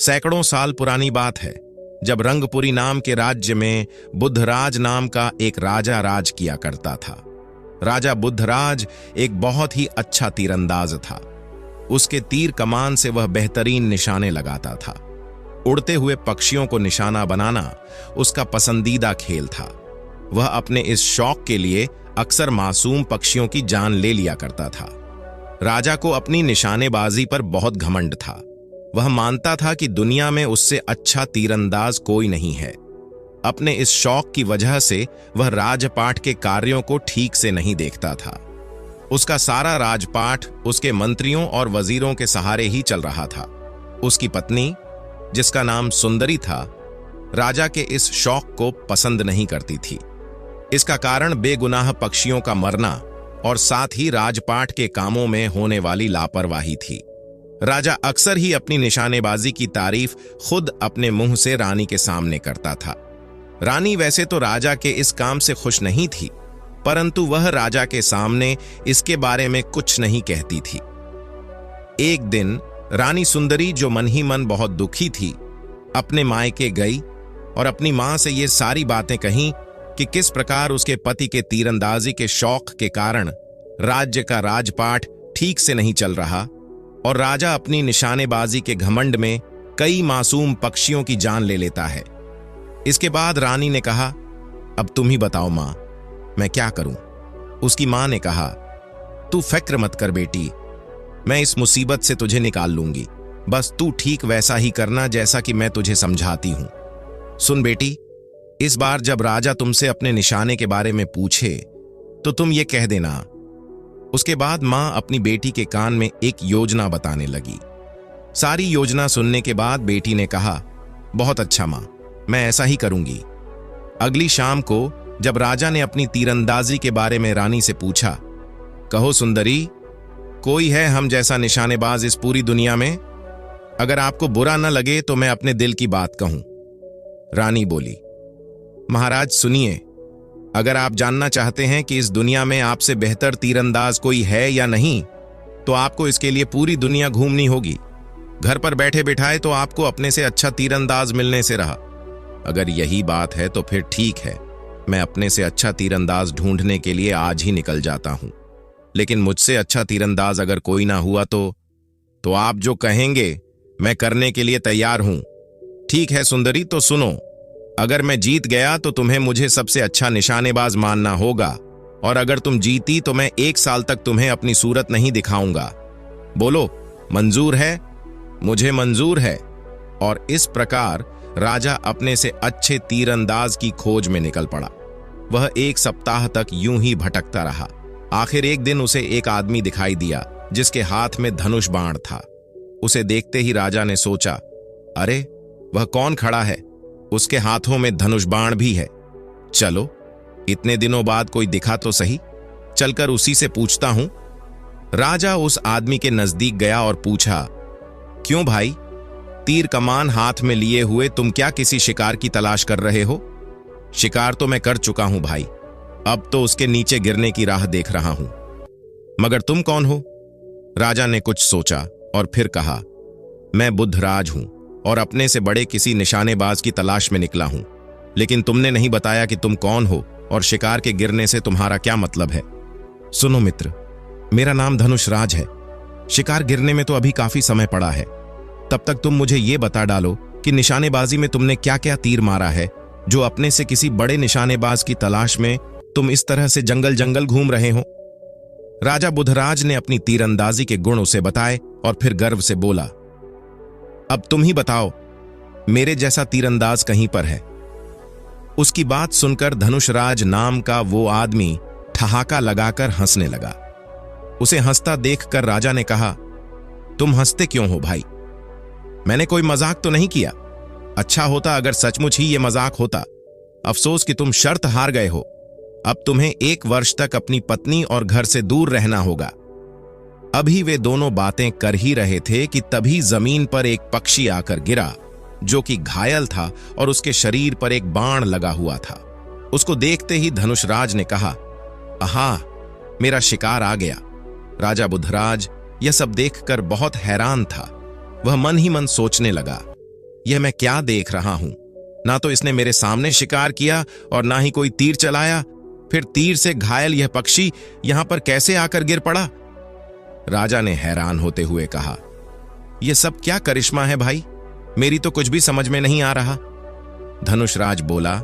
सैकड़ों साल पुरानी बात है, जब रंगपुरी नाम के राज्य में बुद्धराज नाम का एक राजा राज किया करता था। राजा बुद्धराज एक बहुत ही अच्छा तीरंदाज था। उसके तीर कमान से वह बेहतरीन निशाने लगाता था। उड़ते हुए पक्षियों को निशाना बनाना उसका पसंदीदा खेल था। वह अपने इस शौक के लिए अक्सर मासूम पक्षियों की जान ले लिया करता था। राजा को अपनी निशानेबाजी पर बहुत घमंड था। वह मानता था कि दुनिया में उससे अच्छा तीरंदाज कोई नहीं है। अपने इस शौक की वजह से वह राजपाट के कार्यों को ठीक से नहीं देखता था। उसका सारा राजपाट उसके मंत्रियों और वजीरों के सहारे ही चल रहा था। उसकी पत्नी, जिसका नाम सुंदरी था, राजा के इस शौक को पसंद नहीं करती थी। इसका कारण बेगुनाह पक्षियों का मरना और साथ ही राजपाट के कामों में होने वाली लापरवाही थी। राजा अक्सर ही अपनी निशानेबाजी की तारीफ खुद अपने मुंह से रानी के सामने करता था। रानी वैसे तो राजा के इस काम से खुश नहीं थी, परंतु वह राजा के सामने इसके बारे में कुछ नहीं कहती थी। एक दिन रानी सुंदरी, जो मन ही मन बहुत दुखी थी, अपने मायके गई और अपनी मां से ये सारी बातें कहीं कि किस प्रकार उसके पति के तीरंदाजी के शौक के कारण राज्य का राजपाट ठीक से नहीं चल रहा और राजा अपनी निशानेबाजी के घमंड में कई मासूम पक्षियों की जान ले लेता है। इसके बाद रानी ने कहा, अब तुम ही बताओ मां, मैं क्या करूं? उसकी मां ने कहा, तू फिक्र मत कर बेटी, मैं इस मुसीबत से तुझे निकाल लूंगी। बस तू ठीक वैसा ही करना जैसा कि मैं तुझे समझाती हूं। सुन बेटी, इस बार जब राजा तुमसे अपने निशाने के बारे में पूछे तो तुम ये कह देना। उसके बाद मां अपनी बेटी के कान में एक योजना बताने लगी। सारी योजना सुनने के बाद बेटी ने कहा, बहुत अच्छा मां, मैं ऐसा ही करूंगी। अगली शाम को जब राजा ने अपनी तीरंदाजी के बारे में रानी से पूछा, कहो सुंदरी, कोई है हम जैसा निशानेबाज इस पूरी दुनिया में? अगर आपको बुरा न लगे तो मैं अपने दिल की बात कहूं। रानी बोली, महाराज सुनिए, अगर आप जानना चाहते हैं कि इस दुनिया में आपसे बेहतर तीरंदाज कोई है या नहीं, तो आपको इसके लिए पूरी दुनिया घूमनी होगी। घर पर बैठे बिठाए तो आपको अपने से अच्छा तीरंदाज मिलने से रहा। अगर यही बात है तो फिर ठीक है, मैं अपने से अच्छा तीरंदाज ढूंढने के लिए आज ही निकल जाता हूं। लेकिन मुझसे अच्छा तीरंदाज अगर कोई ना हुआ तो आप जो कहेंगे मैं करने के लिए तैयार हूं। ठीक है सुंदरी, तो सुनो, अगर मैं जीत गया तो तुम्हें मुझे सबसे अच्छा निशानेबाज मानना होगा, और अगर तुम जीती तो मैं 1 साल तक तुम्हें अपनी सूरत नहीं दिखाऊंगा। बोलो, मंजूर है? मुझे मंजूर है। और इस प्रकार राजा अपने से अच्छे तीरंदाज की खोज में निकल पड़ा। वह 1 सप्ताह तक यूं ही भटकता रहा। आखिर एक दिन उसे एक आदमी दिखाई दिया जिसके हाथ में धनुष बाण था। उसे देखते ही राजा ने सोचा, अरे वह कौन खड़ा है? उसके हाथों में धनुष बाण भी है। चलो, इतने दिनों बाद कोई दिखा तो सही, चलकर उसी से पूछता हूं। राजा उस आदमी के नजदीक गया और पूछा, क्यों भाई, तीर कमान हाथ में लिए हुए तुम क्या किसी शिकार की तलाश कर रहे हो? शिकार तो मैं कर चुका हूं भाई, अब तो उसके नीचे गिरने की राह देख रहा हूं। मगर तुम कौन हो? राजा ने कुछ सोचा और फिर कहा, मैं बुद्धराज हूं और अपने से बड़े किसी निशानेबाज की तलाश में निकला हूं। लेकिन तुमने नहीं बताया कि तुम कौन हो और शिकार के गिरने से तुम्हारा क्या मतलब है। सुनो मित्र, मेरा नाम धनुषराज है। शिकार गिरने में तो अभी काफी समय पड़ा है। तब तक तुम मुझे ये बता डालो कि निशानेबाजी में तुमने क्या क्या तीर मारा है, जो अपने से किसी बड़े निशानेबाज की तलाश में तुम इस तरह से जंगल जंगल घूम रहे हो। राजा बुद्धराज ने अपनी तीरंदाजी के गुण उसे बताए और फिर गर्व से बोला, अब तुम ही बताओ, मेरे जैसा तीरंदाज कहीं पर है? उसकी बात सुनकर धनुषराज नाम का वो आदमी ठहाका लगाकर हंसने लगा। उसे हंसता देखकर राजा ने कहा, तुम हंसते क्यों हो भाई? मैंने कोई मजाक तो नहीं किया। अच्छा होता अगर सचमुच ही ये मजाक होता। अफसोस कि तुम शर्त हार गए हो। अब तुम्हें 1 वर्ष तक अपनी पत्नी और घर से दूर रहना होगा। अभी वे दोनों बातें कर ही रहे थे कि तभी जमीन पर एक पक्षी आकर गिरा, जो कि घायल था और उसके शरीर पर एक बाण लगा हुआ था। उसको देखते ही धनुषराज ने कहा, आहा, मेरा शिकार आ गया। राजा बुद्धराज यह सब देखकर बहुत हैरान था। वह मन ही मन सोचने लगा, यह मैं क्या देख रहा हूं? ना तो इसने मेरे सामने शिकार किया और ना ही कोई तीर चलाया। फिर तीर से घायल यह पक्षी यहां पर कैसे आकर गिर पड़ा? राजा ने हैरान होते हुए कहा, यह सब क्या करिश्मा है भाई? मेरी तो कुछ भी समझ में नहीं आ रहा। धनुषराज बोला,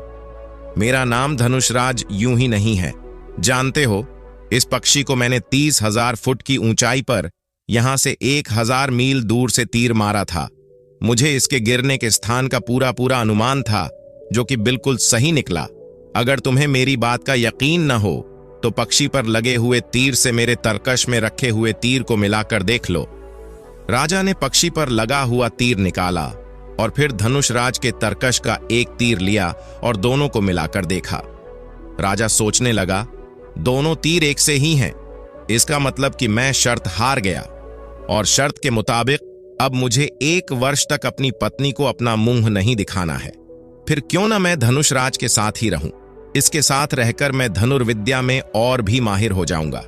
मेरा नाम धनुषराज यूं ही नहीं है। जानते हो, इस पक्षी को मैंने 30,000 फुट की ऊंचाई पर यहां से 1,000 मील दूर से तीर मारा था। मुझे इसके गिरने के स्थान का पूरा पूरा अनुमान था, जो कि बिल्कुल सही निकला। अगर तुम्हें मेरी बात का यकीन न हो तो पक्षी पर लगे हुए तीर से मेरे तरकश में रखे हुए तीर को मिलाकर देख लो। राजा ने पक्षी पर लगा हुआ तीर निकाला और फिर धनुषराज के तरकश का एक तीर लिया और दोनों को मिलाकर देखा। राजा सोचने लगा, दोनों तीर एक से ही हैं। इसका मतलब कि मैं शर्त हार गया और शर्त के मुताबिक अब मुझे 1 वर्ष तक अपनी पत्नी को अपना मुंह नहीं दिखाना है। फिर क्यों ना मैं धनुषराज के साथ ही रहूं। इसके साथ रहकर मैं धनुर्विद्या में और भी माहिर हो जाऊंगा।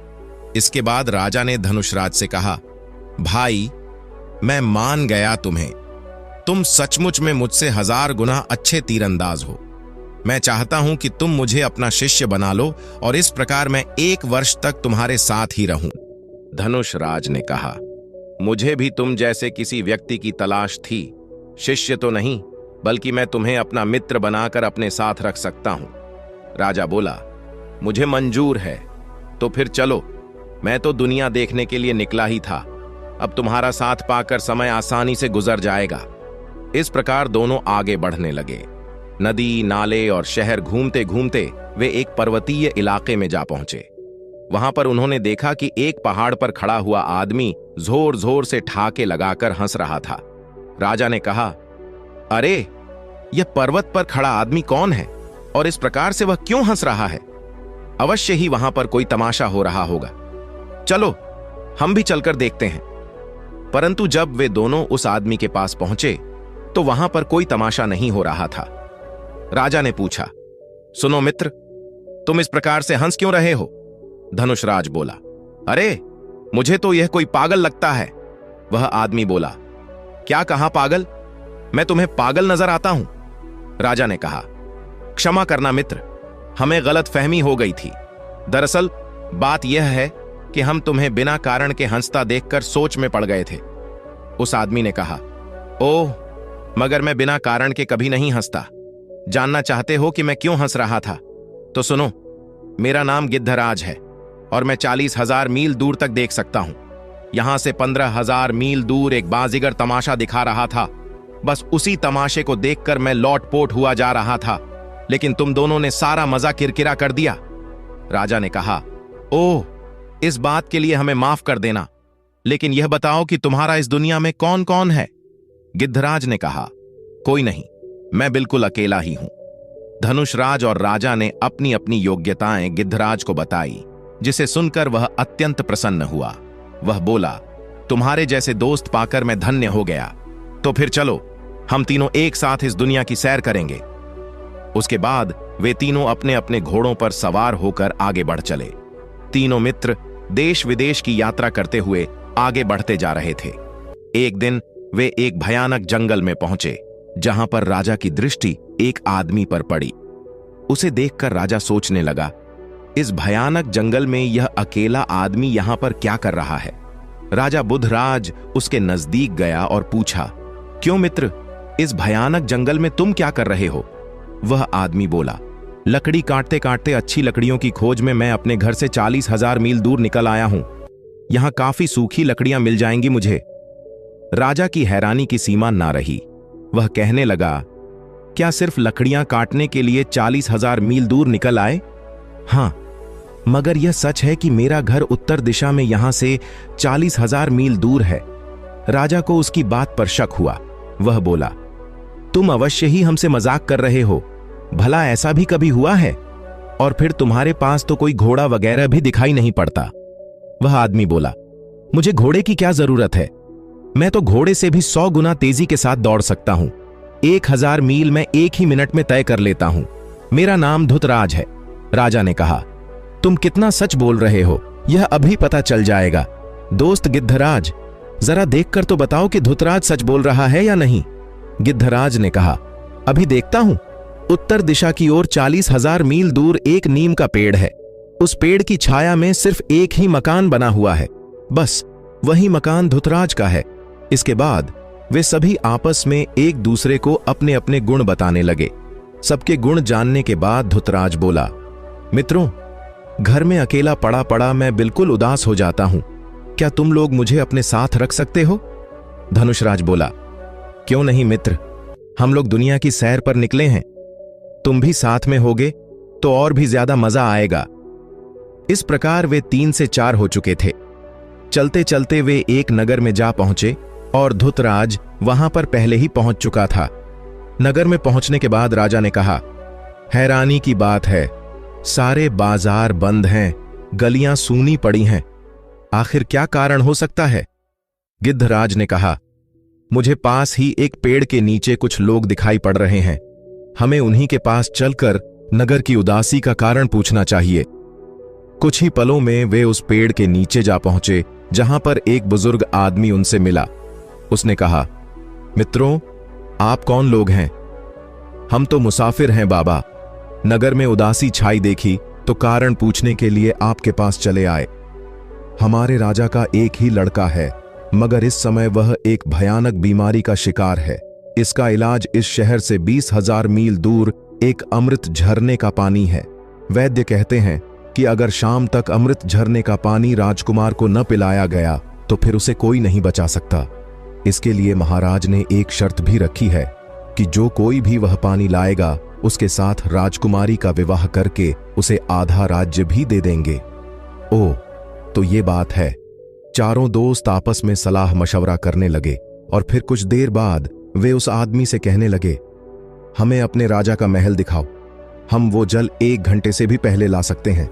इसके बाद राजा ने धनुषराज से कहा, भाई, मैं मान गया तुम्हें। तुम सचमुच में मुझसे 1000 गुना अच्छे तीरंदाज हो। मैं चाहता हूं कि तुम मुझे अपना शिष्य बना लो और इस प्रकार मैं 1 वर्ष तक तुम्हारे साथ ही रहूं। धनुषराज ने कहा, मुझे भी तुम जैसे किसी व्यक्ति की तलाश थी। शिष्य तो नहीं, बल्कि मैं तुम्हें अपना मित्र बनाकर अपने साथ रख सकता हूं। राजा बोला, मुझे मंजूर है। तो फिर चलो, मैं तो दुनिया देखने के लिए निकला ही था। अब तुम्हारा साथ पाकर समय आसानी से गुजर जाएगा। इस प्रकार दोनों आगे बढ़ने लगे। नदी, नाले और शहर घूमते घूमते वे एक पर्वतीय इलाके में जा पहुंचे। वहां पर उन्होंने देखा कि एक पहाड़ पर खड़ा हुआ आदमी जोर जोर से ठहाके लगाकर हंस रहा था। राजा ने कहा, अरे, यह पर्वत पर खड़ा आदमी कौन है और इस प्रकार से वह क्यों हंस रहा है? अवश्य ही वहां पर कोई तमाशा हो रहा होगा। चलो, हम भी चलकर देखते हैं। परंतु जब वे दोनों उस आदमी के पास पहुंचे तो वहां पर कोई तमाशा नहीं हो रहा था। राजा ने पूछा, सुनो मित्र, तुम इस प्रकार से हंस क्यों रहे हो? धनुषराज बोला, अरे, मुझे तो यह कोई पागल लगता है। वह आदमी बोला, क्या कहा पागल? मैं तुम्हें पागल नजर आता हूं? राजा ने कहा, क्षमा करना मित्र, हमें गलत फहमी हो गई थी। दरअसल बात यह है कि हम तुम्हें बिना कारण के हंसता देखकर सोच में पड़ गए थे। उस आदमी ने कहा, ओह, मगर मैं बिना कारण के कभी नहीं हंसता। जानना चाहते हो कि मैं क्यों हंस रहा था? तो सुनो, मेरा नाम गिद्धराज है और मैं 40,000 मील दूर तक देख सकता हूं। यहां से 15,000 मील दूर एक बाजीगर तमाशा दिखा रहा था। बस उसी तमाशे को देखकर मैं लौटपोट हुआ जा रहा था, लेकिन तुम दोनों ने सारा मजा किरकिरा कर दिया। राजा ने कहा, ओह, इस बात के लिए हमें माफ कर देना, लेकिन यह बताओ कि तुम्हारा इस दुनिया में कौन कौन है? गिद्धराज ने कहा, कोई नहीं, मैं बिल्कुल अकेला ही हूं। धनुषराज और राजा ने अपनी अपनी योग्यताएं गिद्धराज को बताई, जिसे सुनकर वह अत्यंत प्रसन्न हुआ। वह बोला, तुम्हारे जैसे दोस्त पाकर मैं धन्य हो गया। तो फिर चलो, हम तीनों एक साथ इस दुनिया की सैर करेंगे। उसके बाद वे तीनों अपने अपने घोड़ों पर सवार होकर आगे बढ़ चले। तीनों मित्र देश विदेश की यात्रा करते हुए आगे बढ़ते जा रहे थे। एक दिन वे एक भयानक जंगल में पहुंचे, जहां पर राजा की दृष्टि एक आदमी पर पड़ी। उसे देखकर राजा सोचने लगा, इस भयानक जंगल में यह अकेला आदमी यहां पर क्या कर रहा है? राजा बुधराज उसके नजदीक गया और पूछा, क्यों मित्र, इस भयानक जंगल में तुम क्या कर रहे हो? वह आदमी बोला, लकड़ी काटते काटते अच्छी लकड़ियों की खोज में मैं अपने घर से 40,000 मील दूर निकल आया हूं। यहां काफी सूखी लकड़ियां मिल जाएंगी मुझे। राजा की हैरानी की सीमा ना रही। वह कहने लगा, क्या सिर्फ लकड़ियां काटने के लिए 40,000 मील दूर निकल आए? हां, मगर यह सच है कि मेरा घर उत्तर दिशा में यहां से 40,000 मील दूर है। राजा को उसकी बात पर शक हुआ। वह बोला, तुम अवश्य ही हमसे मजाक कर रहे हो। भला ऐसा भी कभी हुआ है? और फिर तुम्हारे पास तो कोई घोड़ा वगैरह भी दिखाई नहीं पड़ता। वह आदमी बोला, मुझे घोड़े की क्या जरूरत है? मैं तो घोड़े से भी 100 गुना तेजी के साथ दौड़ सकता हूं। 1000 मील मैं 1 ही मिनट में तय कर लेता हूं। मेरा नाम धुतराज है। राजा ने कहा, तुम कितना सच बोल रहे हो, यह अभी पता चल जाएगा। दोस्त गिद्धराज, जरा देखकर तो बताओ कि धुतराज सच बोल रहा है या नहीं। गिद्धराज ने कहा, अभी देखता हूं। उत्तर दिशा की ओर 40,000 मील दूर एक नीम का पेड़ है। उस पेड़ की छाया में सिर्फ एक ही मकान बना हुआ है, बस वही मकान धुतराज का है। इसके बाद वे सभी आपस में एक दूसरे को अपने अपने गुण बताने लगे। सबके गुण जानने के बाद धुतराज बोला, मित्रों, घर में अकेला पड़ा पड़ा मैं बिल्कुल उदास हो जाता हूं। क्या तुम लोग मुझे अपने साथ रख सकते हो? धनुषराज बोला, क्यों नहीं मित्र, हम लोग दुनिया की सैर पर निकले हैं। तुम भी साथ में होगे तो और भी ज्यादा मजा आएगा। इस प्रकार वे 3 से 4 हो चुके थे। चलते चलते वे एक नगर में जा पहुंचे और धुतराज वहां पर पहले ही पहुंच चुका था। नगर में पहुंचने के बाद राजा ने कहा, हैरानी की बात है, सारे बाजार बंद हैं, गलियां सूनी पड़ी हैं। आखिर क्या कारण हो सकता है? गिद्धराज ने कहा, मुझे पास ही एक पेड़ के नीचे कुछ लोग दिखाई पड़ रहे हैं। हमें उन्हीं के पास चलकर नगर की उदासी का कारण पूछना चाहिए। कुछ ही पलों में वे उस पेड़ के नीचे जा पहुंचे, जहां पर एक बुजुर्ग आदमी उनसे मिला। उसने कहा, मित्रों, आप कौन लोग हैं? हम तो मुसाफिर हैं बाबा। नगर में उदासी छाई देखी तो कारण पूछने के लिए आपके पास चले आए। हमारे राजा का एक ही लड़का है, मगर इस समय वह एक भयानक बीमारी का शिकार है। इसका इलाज इस शहर से 20,000 मील दूर एक अमृत झरने का पानी है। वैद्य कहते हैं कि अगर शाम तक अमृत झरने का पानी राजकुमार को न पिलाया गया तो फिर उसे कोई नहीं बचा सकता। इसके लिए महाराज ने एक शर्त भी रखी है कि जो कोई भी वह पानी लाएगा उसके साथ राजकुमारी का विवाह करके उसे आधा राज्य भी दे देंगे। ओह, तो ये बात है। चारों दोस्त आपस में सलाह मशवरा करने लगे और फिर कुछ देर बाद वे उस आदमी से कहने लगे, हमें अपने राजा का महल दिखाओ, हम वो जल 1 घंटे से भी पहले ला सकते हैं।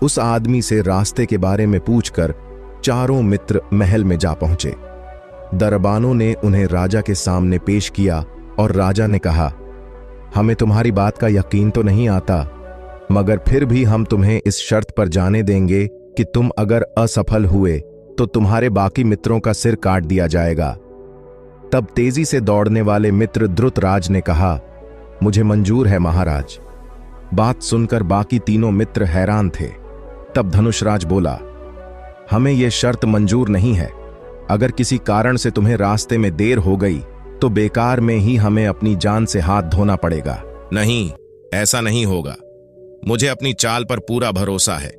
उस आदमी से रास्ते के बारे में पूछकर चारों मित्र महल में जा पहुंचे। दरबानों ने उन्हें राजा के सामने पेश किया और राजा ने कहा, हमें तुम्हारी बात का यकीन तो नहीं आता, मगर फिर भी हम तुम्हें इस शर्त पर जाने देंगे कि तुम अगर असफल हुए तो तुम्हारे बाकी मित्रों का सिर काट दिया जाएगा। तब तेजी से दौड़ने वाले मित्र धृतराज ने कहा, मुझे मंजूर है महाराज। बात सुनकर बाकी तीनों मित्र हैरान थे। तब धनुषराज बोला, हमें यह शर्त मंजूर नहीं है। अगर किसी कारण से तुम्हें रास्ते में देर हो गई तो बेकार में ही हमें अपनी जान से हाथ धोना पड़ेगा। नहीं, ऐसा नहीं होगा। मुझे अपनी चाल पर पूरा भरोसा है।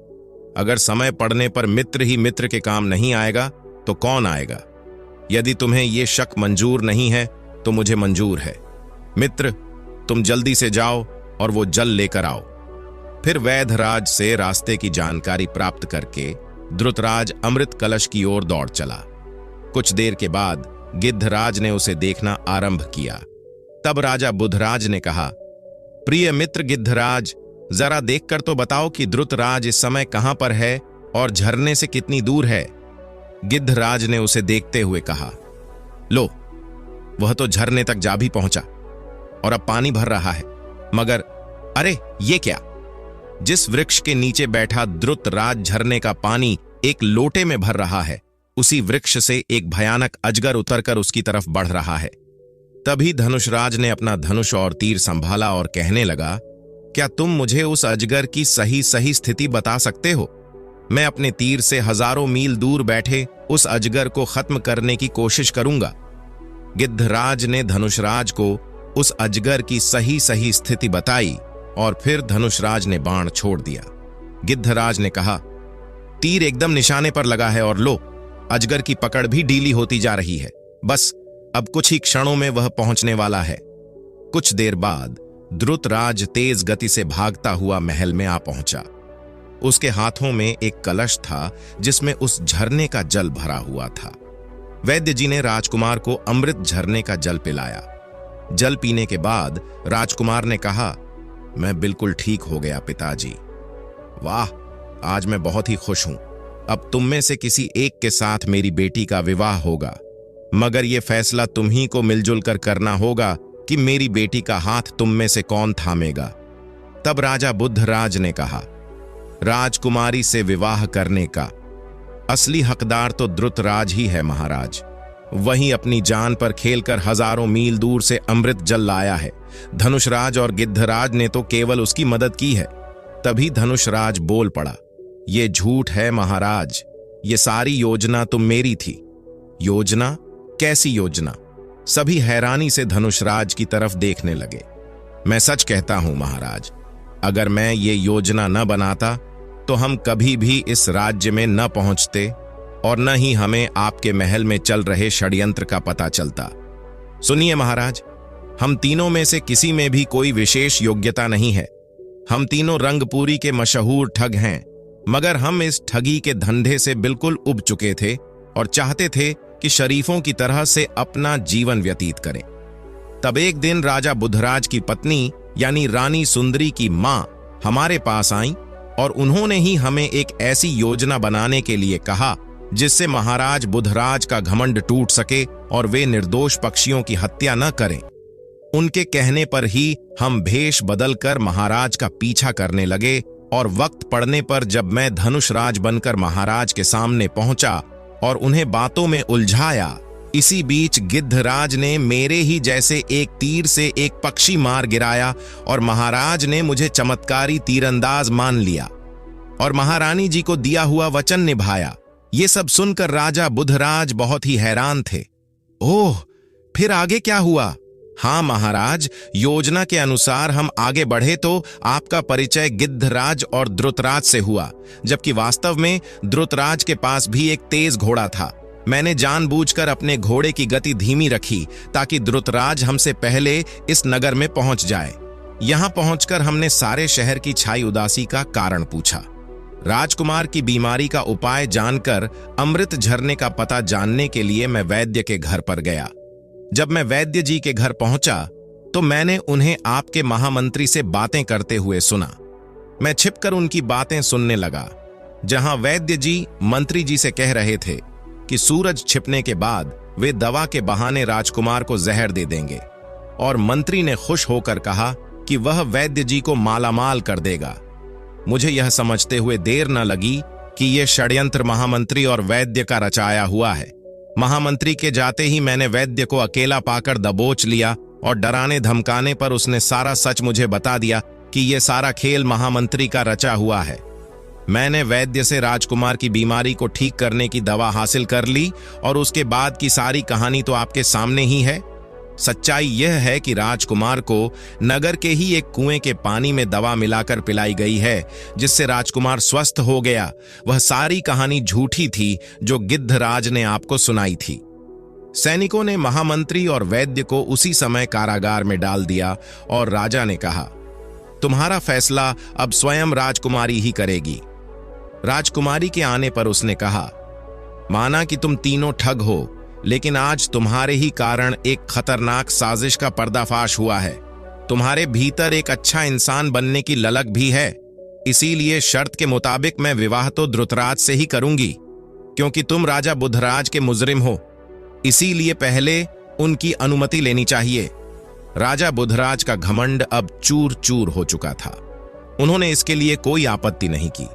अगर समय पड़ने पर मित्र ही मित्र के काम नहीं आएगा तो कौन आएगा? यदि तुम्हें यह शक मंजूर नहीं है तो मुझे मंजूर है। मित्र, तुम जल्दी से जाओ और वो जल लेकर आओ। फिर वैधराज से रास्ते की जानकारी प्राप्त करके धृतराज अमृत कलश की ओर दौड़ चला। कुछ देर के बाद गिद्धराज ने उसे देखना आरंभ किया। तब राजा बुधराज ने कहा, प्रिय मित्र गिद्धराज, जरा देखकर तो बताओ कि धृतराज इस समय कहां पर है और झरने से कितनी दूर है। गिद्धराज ने उसे देखते हुए कहा, लो, वह तो झरने तक जा भी पहुंचा और अब पानी भर रहा है। मगर अरे ये क्या? जिस वृक्ष के नीचे बैठा धृतराज झरने का पानी एक लोटे में भर रहा है, उसी वृक्ष से एक भयानक अजगर उतरकर उसकी तरफ बढ़ रहा है। तभी धनुषराज ने अपना धनुष और तीर संभाला और कहने लगा, क्या तुम मुझे उस अजगर की सही स्थिति बता सकते हो? मैं अपने तीर से हजारों मील दूर बैठे उस अजगर को खत्म करने की कोशिश करूंगा। गिद्धराज ने धनुषराज को उस अजगर की सही स्थिति बताई और फिर धनुषराज ने बाण छोड़ दिया। गिद्धराज ने कहा, तीर एकदम निशाने पर लगा है और लो, अजगर की पकड़ भी ढीली होती जा रही है। बस अब कुछ ही क्षणों में वह पहुंचने वाला है। कुछ देर बाद धृतराज तेज गति से भागता हुआ महल में आ पहुंचा। उसके हाथों में एक कलश था जिसमें उस झरने का जल भरा हुआ था। वैद्य जी ने राजकुमार को अमृत झरने का जल पिलाया। जल पीने के बाद राजकुमार ने कहा, मैं बिल्कुल ठीक हो गया पिताजी। वाह, आज मैं बहुत ही खुश हूं। अब तुम में से किसी एक के साथ मेरी बेटी का विवाह होगा, मगर यह फैसला तुम ही को मिलजुल कर करना होगा कि मेरी बेटी का हाथ तुम में से कौन थामेगा। तब राजा बुद्धराज ने कहा, राजकुमारी से विवाह करने का असली हकदार तो धृतराज ही है महाराज। वही अपनी जान पर खेलकर हजारों मील दूर से अमृत जल लाया है। धनुषराज और गिद्धराज ने तो केवल उसकी मदद की है। तभी धनुषराज बोल पड़ा, ये झूठ है महाराज, ये सारी योजना तो मेरी थी। योजना? कैसी योजना? सभी हैरानी से धनुषराज की तरफ देखने लगे। मैं सच कहता हूं महाराज, अगर मैं ये योजना न बनाता तो हम कभी भी इस राज्य में न पहुंचते और न ही हमें आपके महल में चल रहे षड्यंत्र का पता चलता। सुनिए महाराज, हम तीनों में से किसी में भी कोई विशेष योग्यता नहीं है। हम तीनों रंगपुरी के मशहूर ठग हैं, मगर हम इस ठगी के धंधे से बिल्कुल उब चुके थे और चाहते थे कि शरीफों की तरह से अपना जीवन व्यतीत करें। तब एक दिन राजा बुधराज की पत्नी यानी रानी सुंदरी की मां हमारे पास आई और उन्होंने ही हमें एक ऐसी योजना बनाने के लिए कहा जिससे महाराज बुधराज का घमंड टूट सके और वे निर्दोष पक्षियों की हत्या न करें। उनके कहने पर ही हम भेष बदलकर महाराज का पीछा करने लगे और वक्त पड़ने पर जब मैं धनुषराज बनकर महाराज के सामने पहुंचा और उन्हें बातों में उलझाया, इसी बीच गिद्धराज ने मेरे ही जैसे एक तीर से एक पक्षी मार गिराया और महाराज ने मुझे चमत्कारी तीरंदाज मान लिया और महारानी जी को दिया हुआ वचन निभाया। ये सब सुनकर राजा बुधराज बहुत ही हैरान थे। ओह, फिर आगे क्या हुआ? हाँ महाराज, योजना के अनुसार हम आगे बढ़े तो आपका परिचय गिद्धराज और द्रुतराज से हुआ, जबकि वास्तव में द्रुतराज के पास भी एक तेज घोड़ा था। मैंने जानबूझकर अपने घोड़े की गति धीमी रखी ताकि द्रुतराज हमसे पहले इस नगर में पहुंच जाए। यहां पहुंचकर हमने सारे शहर की छाई उदासी का कारण पूछा। राजकुमार की बीमारी का उपाय जानकर अमृत झरने का पता जानने के लिए मैं वैद्य के घर पर गया। जब मैं वैद्य जी के घर पहुंचा तो मैंने उन्हें आपके महामंत्री से बातें करते हुए सुना। मैं छिपकर उनकी बातें सुनने लगा, जहां वैद्य जी मंत्री जी से कह रहे थे कि सूरज छिपने के बाद वे दवा के बहाने राजकुमार को जहर दे देंगे और मंत्री ने खुश होकर कहा कि वह वैद्य जी को मालामाल कर देगा। मुझे यह समझते हुए देर न लगी कि यह षड्यंत्र महामंत्री और वैद्य का रचाया हुआ है। महामंत्री के जाते ही मैंने वैद्य को अकेला पाकर दबोच लिया और डराने धमकाने पर उसने सारा सच मुझे बता दिया कि यह सारा खेल महामंत्री का रचा हुआ है। मैंने वैद्य से राजकुमार की बीमारी को ठीक करने की दवा हासिल कर ली और उसके बाद की सारी कहानी तो आपके सामने ही है। सच्चाई यह है कि राजकुमार को नगर के ही एक कुएं के पानी में दवा मिलाकर पिलाई गई है, जिससे राजकुमार स्वस्थ हो गया। वह सारी कहानी झूठी थी जो गिद्धराज ने आपको सुनाई थी। सैनिकों ने महामंत्री और वैद्य को उसी समय कारागार में डाल दिया और राजा ने कहा, तुम्हारा फैसला अब स्वयं राजकुमारी ही करेगी। राजकुमारी के आने पर उसने कहा, माना कि तुम तीनों ठग हो, लेकिन आज तुम्हारे ही कारण एक खतरनाक साजिश का पर्दाफाश हुआ है। तुम्हारे भीतर एक अच्छा इंसान बनने की ललक भी है, इसीलिए शर्त के मुताबिक मैं विवाह तो द्रुतराज से ही करूंगी, क्योंकि तुम राजा बुधराज के मुजरिम हो, इसीलिए पहले उनकी अनुमति लेनी चाहिए। राजा बुधराज का घमंड अब चूर चूर हो चुका था। उन्होंने इसके लिए कोई आपत्ति नहीं की।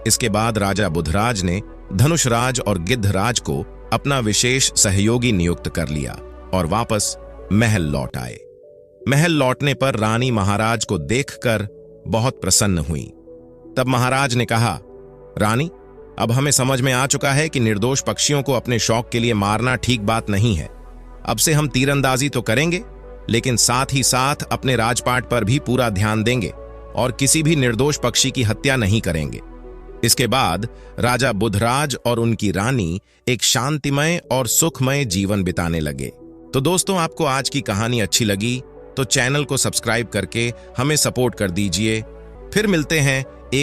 इसके बाद राजा बुधराज ने धनुषराज और गिद्धराज को अपना विशेष सहयोगी नियुक्त कर लिया और वापस महल लौट आए। महल लौटने पर रानी महाराज को देखकर बहुत प्रसन्न हुई। तब महाराज ने कहा, रानी, अब हमें समझ में आ चुका है कि निर्दोष पक्षियों को अपने शौक के लिए मारना ठीक बात नहीं है। अब से हम तीरंदाजी तो करेंगे, लेकिन साथ ही साथ अपने राजपाट पर भी पूरा ध्यान देंगे और किसी भी निर्दोष पक्षी की हत्या नहीं करेंगे। इसके बाद राजा बुधराज और उनकी रानी एक शांतिमय और सुखमय जीवन बिताने लगे। तो दोस्तों, आपको आज की कहानी अच्छी लगी तो चैनल को सब्सक्राइब करके हमें सपोर्ट कर दीजिए। फिर मिलते हैं